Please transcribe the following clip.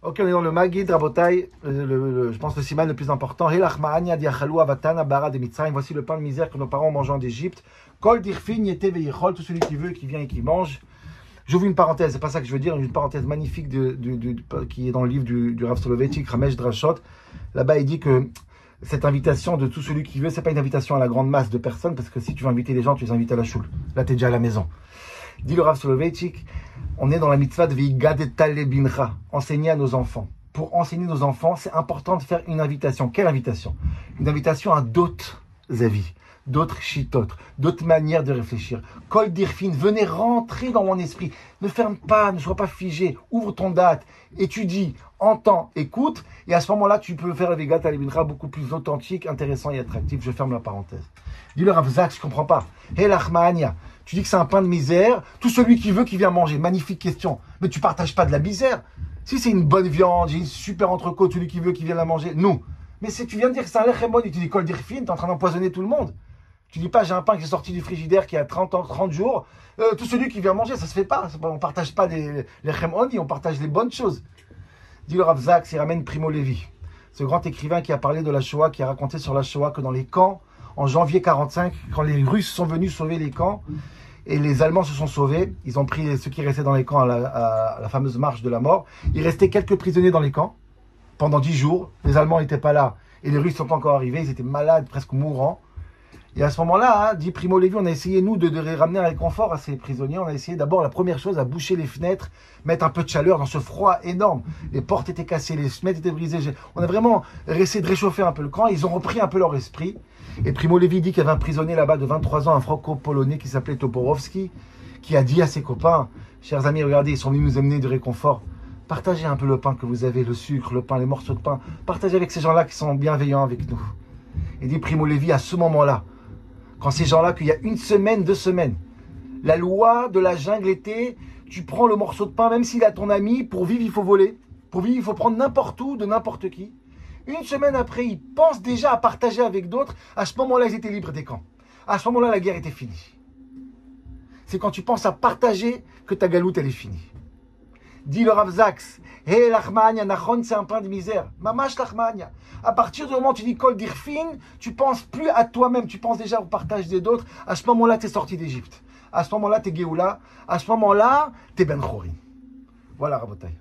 Ok, on est dans le Magid, Rabotai, je pense le siman le plus important. Voici le pain de misère que nos parents ont mangé en Égypte. Kol dirfin yete veichol, tout celui qui veut, qui vient et qui mange. J'ouvre une parenthèse, c'est pas ça que je veux dire, une parenthèse magnifique qui est dans le livre du Rav Soloveitchik, Ramesh Drashot. Là-bas, il dit que cette invitation de tout celui qui veut, c'est pas une invitation à la grande masse de personnes, parce que si tu veux inviter les gens, tu les invites à la choule. Là, tu es déjà à la maison. Dit le Rav Soloveitchik, on est dans la mitzvah de Veigadetal bincha, enseigner à nos enfants. Pour enseigner nos enfants, c'est important de faire une invitation. Quelle invitation? Une invitation à d'autres avis, d'autres chitotes, d'autres manières de réfléchir. Kol dirfin, venez rentrer dans mon esprit. Ne ferme pas, ne sois pas figé. Ouvre ton date, étudie, entends, écoute. Et à ce moment-là, tu peux faire le Veigadetal bincha beaucoup plus authentique, intéressant et attractif. Je ferme la parenthèse. Dis-le Rav Zak, je comprends pas. Hé l'achmania. Tu dis que c'est un pain de misère. Tout celui qui veut, qui vient manger. Magnifique question. Mais tu partages pas de la misère. Si c'est une bonne viande, j'ai une super entrecôte, celui qui veut, qui vient la manger. Non. Mais si tu viens de dire que c'est un lechem et tu dis kol dirfin, t'es en train d'empoisonner tout le monde. Tu dis pas, j'ai un pain qui est sorti du frigidaire qui a 30 jours. Tout celui qui vient manger, ça se fait pas. On partage pas les lechem on partage les bonnes choses. Dit le Rav Zak, c'est ramène Primo Levi. Ce grand écrivain qui a parlé de la Shoah, qui a raconté sur la Shoah que dans les camps, en janvier 45, quand les Russes sont venus sauver les camps, et les Allemands se sont sauvés, ils ont pris ceux qui restaient dans les camps à la fameuse marche de la mort. Il restait quelques prisonniers dans les camps, pendant 10 jours. Les Allemands n'étaient pas là, et les Russes sont encore arrivés, ils étaient malades, presque mourants. Et à ce moment-là, dit Primo Levi, on a essayé, nous, de ramener un réconfort à ces prisonniers. On a essayé d'abord, la première chose, à boucher les fenêtres, mettre un peu de chaleur dans ce froid énorme. Les portes étaient cassées, les fenêtres étaient brisées. On a vraiment essayé de réchauffer un peu le camp. Ils ont repris un peu leur esprit. Et Primo Levi dit qu'il y avait un prisonnier là-bas de 23 ans, un franco-polonais qui s'appelait Toporowski, qui a dit à ses copains, chers amis, regardez, ils sont venus nous amener du réconfort. Partagez un peu le pain que vous avez, le sucre, le pain, les morceaux de pain. Partagez avec ces gens-là qui sont bienveillants avec nous. Et dit Primo Levi, à ce moment-là, quand ces gens-là, qu'il y a 1 semaine, 2 semaines, la loi de la jungle était, tu prends le morceau de pain, même s'il est à ton ami, pour vivre, il faut voler. Pour vivre, il faut prendre n'importe où, de n'importe qui. 1 semaine après, ils pensent déjà à partager avec d'autres. À ce moment-là, ils étaient libres des camps. À ce moment-là, la guerre était finie. C'est quand tu penses à partager que ta galoute, elle est finie. Dit le Rav Zaks, hé l'achmania, nachon, c'est un pain de misère. Mamash l'achmania. À partir du moment où tu dis kol dirfin, tu penses plus à toi-même, tu penses déjà au partage des autres. À ce moment-là, tu es sorti d'Égypte. À ce moment-là, tu es Géoula. À ce moment-là, tu es Ben Chorin. Voilà, Rabotai.